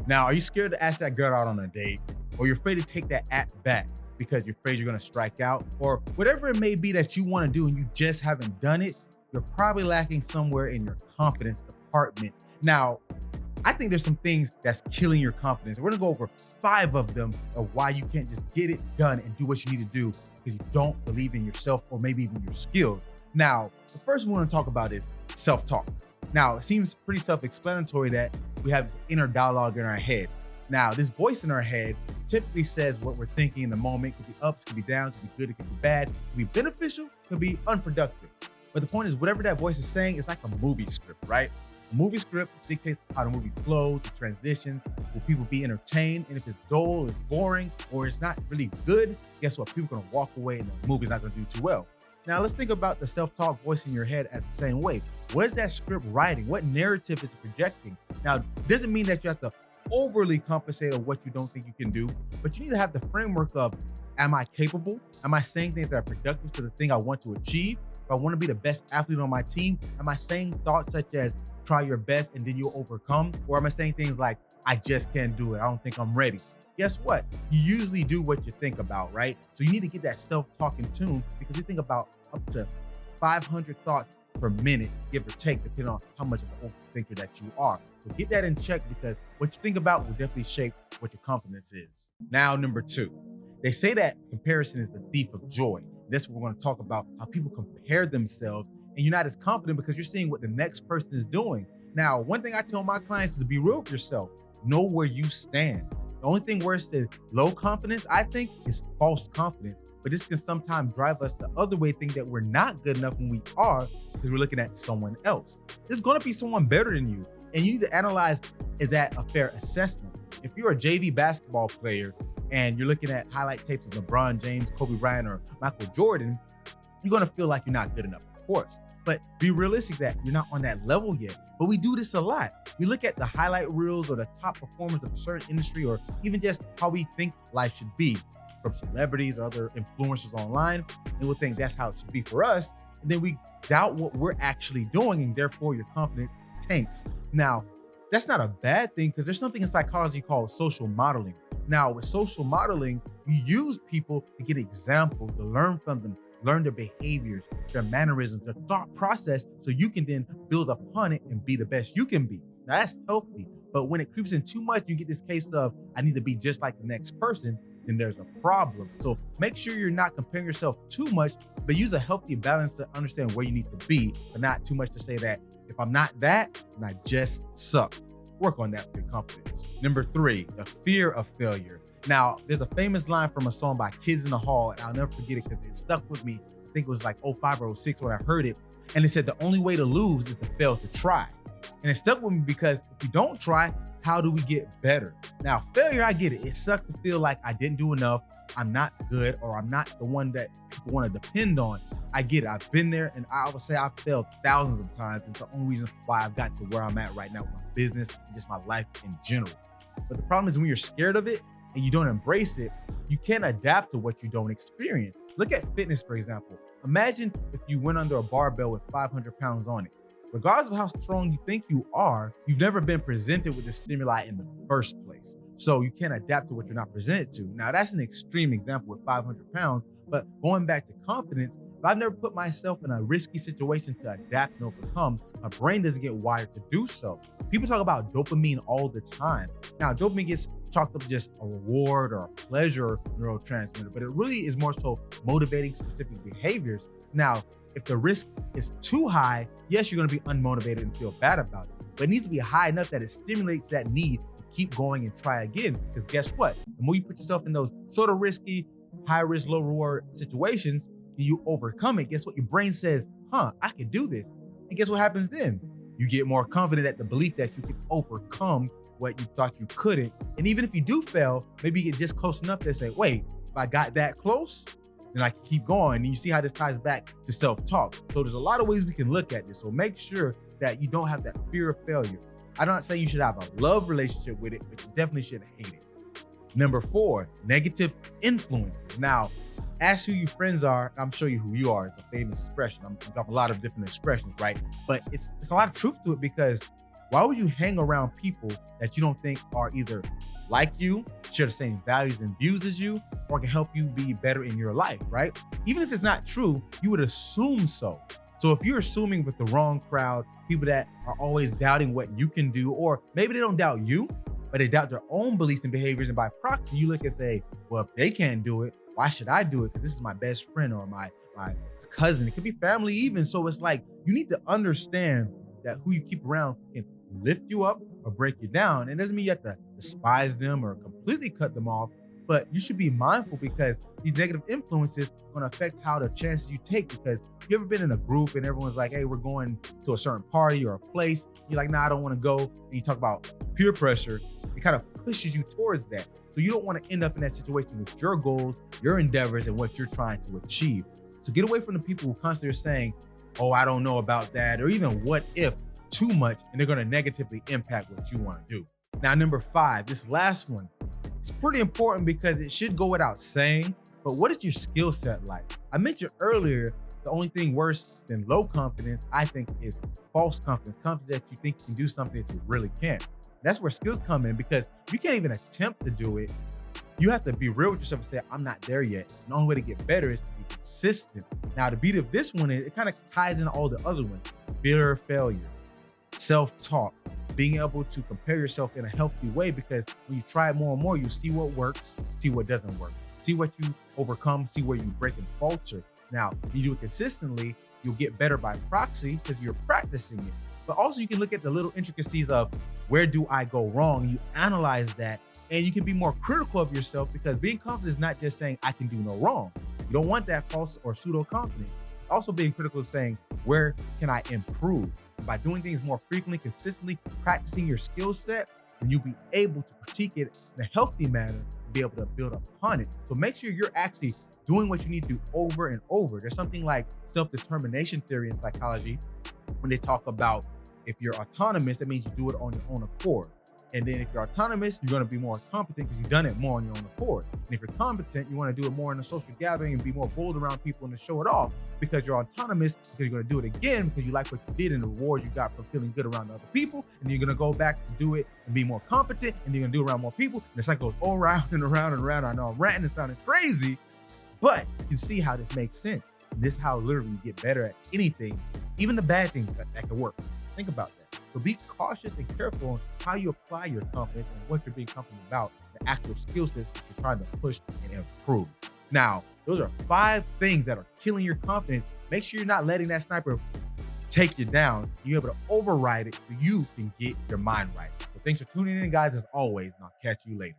Now, are you scared to ask that girl out on a date? Or you're afraid to take that at bat because you're afraid you're gonna strike out? Or whatever it may be that you wanna do and you just haven't done it, you're probably lacking somewhere in your confidence department. Now, I think there's some things that's killing your confidence. We're gonna go over 5 of them of why you can't just get it done and do what you need to do because you don't believe in yourself or maybe even your skills. Now, the first one we want to talk about is self-talk. Now, it seems pretty self-explanatory that we have this inner dialogue in our head. Now, this voice in our head typically says what we're thinking in the moment. It could be ups, could be downs, could be good, it could be bad, it could be beneficial, could be unproductive. But the point is, whatever that voice is saying is like a movie script, right? A movie script dictates how the movie flows, the transitions, will people be entertained? And if it's dull, it's boring, or it's not really good, guess what? People are gonna walk away and the movie's not gonna do too well. Now let's think about the self-talk voice in your head as the same way. What is that script writing? What narrative is it projecting? Now, it doesn't mean that you have to overly compensate on what you don't think you can do, but you need to have the framework of, am I capable? Am I saying things that are productive to the thing I want to achieve? If I want to be the best athlete on my team, am I saying thoughts such as try your best and then you'll overcome? Or am I saying things like, I just can't do it, I don't think I'm ready? Guess what? You usually do what you think about, right? So you need to get that self-talk in tune because you think about up to 500 thoughts per minute, give or take, depending on how much of an overthinker that you are. So get that in check because what you think about will definitely shape what your confidence is. Now, number 2, they say that comparison is the thief of joy. That's what we're going to talk about, how people compare themselves and you're not as confident because you're seeing what the next person is doing. Now, one thing I tell my clients is to be real with yourself. Know where you stand. The only thing worse than low confidence, I think, is false confidence. But this can sometimes drive us the other way, think that we're not good enough when we are because we're looking at someone else. There's going to be someone better than you. And you need to analyze, is that a fair assessment? If you're a JV basketball player and you're looking at highlight tapes of LeBron James, Kobe Bryant, or Michael Jordan, you're going to feel like you're not good enough, of course. But be realistic that you're not on that level yet. But we do this a lot. We look at the highlight reels or the top performers of a certain industry, or even just how we think life should be from celebrities or other influencers online, and we'll think that's how it should be for us. And then we doubt what we're actually doing, and therefore your confidence tanks. Now, that's not a bad thing because there's something in psychology called social modeling. Now, with social modeling, you use people to get examples, to learn from them, learn their behaviors, their mannerisms, their thought process, so you can then build upon it and be the best you can be. Now that's healthy, but when it creeps in too much, you get this case of, I need to be just like the next person, then there's a problem. So make sure you're not comparing yourself too much, but use a healthy balance to understand where you need to be, but not too much to say that if I'm not that, then I just suck. Work on that for your confidence. Number 3, the fear of failure. Now, there's a famous line from a song by Kids in the Hall, and I'll never forget it because it stuck with me. I think it was like 05 or 06 when I heard it. And it said, the only way to lose is to fail to try. And it stuck with me because if you don't try, how do we get better? Now, failure, I get it. It sucks to feel like I didn't do enough, I'm not good, or I'm not the one that people want to depend on. I get it. I've been there, and I would say I've failed thousands of times. It's the only reason why I've gotten to where I'm at right now with my business and just my life in general. But the problem is when you're scared of it and you don't embrace it, you can't adapt to what you don't experience. Look at fitness, for example. Imagine if you went under a barbell with 500 pounds on it. Regardless of how strong you think you are, you've never been presented with the stimuli in the first place. So you can't adapt to what you're not presented to. Now, that's an extreme example with 500 pounds, but going back to confidence, if I've never put myself in a risky situation to adapt and overcome, my brain doesn't get wired to do so. People talk about dopamine all the time. Now, dopamine gets chalked up to just a reward or a pleasure neurotransmitter, but it really is more so motivating specific behaviors. Now, if the risk is too high, yes, you're gonna be unmotivated and feel bad about it, but it needs to be high enough that it stimulates that need to keep going and try again. Because guess what? The more you put yourself in those sort of risky, high risk, low reward situations, and you overcome it, guess what? Your brain says, I can do this. And guess what happens then? You get more confident at the belief that you can overcome what you thought you couldn't. And even if you do fail, maybe you get just close enough to say, wait, if I got that close, then I can keep going. And you see how this ties back to self-talk. So there's a lot of ways we can look at this. So make sure that you don't have that fear of failure. I'm not saying you should have a love relationship with it, but you definitely shouldn't hate it. Number 4, negative influences. Now, ask who your friends are. I'm sure you who you are. It's a famous expression. I'm dropping a lot of different expressions, right? But it's a lot of truth to it because Why would you hang around people that you don't think are either like you, share the same values and views as you, or can help you be better in your life, right? Even if it's not true, you would assume so. So if you're assuming with the wrong crowd, people that are always doubting what you can do, or maybe they don't doubt you, but they doubt their own beliefs and behaviors, and by proxy, you look and say, well, if they can't do it, why should I do it? Because this is my best friend or my cousin. It could be family even. So it's like, you need to understand that who you keep around can lift you up or break you down. It doesn't mean you have to despise them or completely cut them off, but you should be mindful because these negative influences are going to affect how the chances you take. Because you ever been in a group and everyone's like, hey, we're going to a certain party or a place. You're like, nah, I don't want to go. And you talk about peer pressure. It kind of pushes you towards that. So you don't want to end up in that situation with your goals, your endeavors, and what you're trying to achieve. So get away from the people who constantly are saying, oh, I don't know about that, or even what if too much, and they're going to negatively impact what you want to do. Now, number 5, this last one, it's pretty important because it should go without saying, but what is your skill set like? I mentioned earlier, the only thing worse than low confidence, I think, is false confidence, confidence that you think you can do something that you really can't. That's where skills come in, because you can't even attempt to do it. You have to be real with yourself and say, I'm not there yet. And the only way to get better is to be consistent. Now, the beauty of this one is it kind of ties in all the other ones. Fear of failure, self-talk, being able to compare yourself in a healthy way, because when you try it more and more, you see what works, see what doesn't work, see what you overcome, see where you break and falter. Now, if you do it consistently, you'll get better by proxy because you're practicing it. But also you can look at the little intricacies of where do I go wrong? You analyze that, and you can be more critical of yourself, because being confident is not just saying I can do no wrong. You don't want that false or pseudo confidence. It's also being critical of saying, where can I improve? And by doing things more frequently, consistently, practicing your skill set, and you'll be able to critique it in a healthy manner and be able to build upon it. So make sure you're actually doing what you need to do over and over. There's something like self-determination theory in psychology when they talk about if you're autonomous, that means you do it on your own accord. And then if you're autonomous, you're going to be more competent because you've done it more on your own accord. And if you're competent, you want to do it more in a social gathering and be more bold around people and to show it off, because you're autonomous, because you're going to do it again because you like what you did and the reward you got from feeling good around other people. And you're going to go back to do it and be more competent, and you're going to do it around more people. And the cycle goes all around and around and around. I know I'm ranting and sounding crazy, but you can see how this makes sense. And this is how literally you get better at anything, even the bad things that can work. Think about that. So be cautious and careful on how you apply your confidence and what you're being confident about, the actual skill sets that you're trying to push and improve. Now, those are 5 things that are killing your confidence. Make sure you're not letting that sniper take you down. You're able to override it so you can get your mind right. So thanks for tuning in, guys, as always, and I'll catch you later.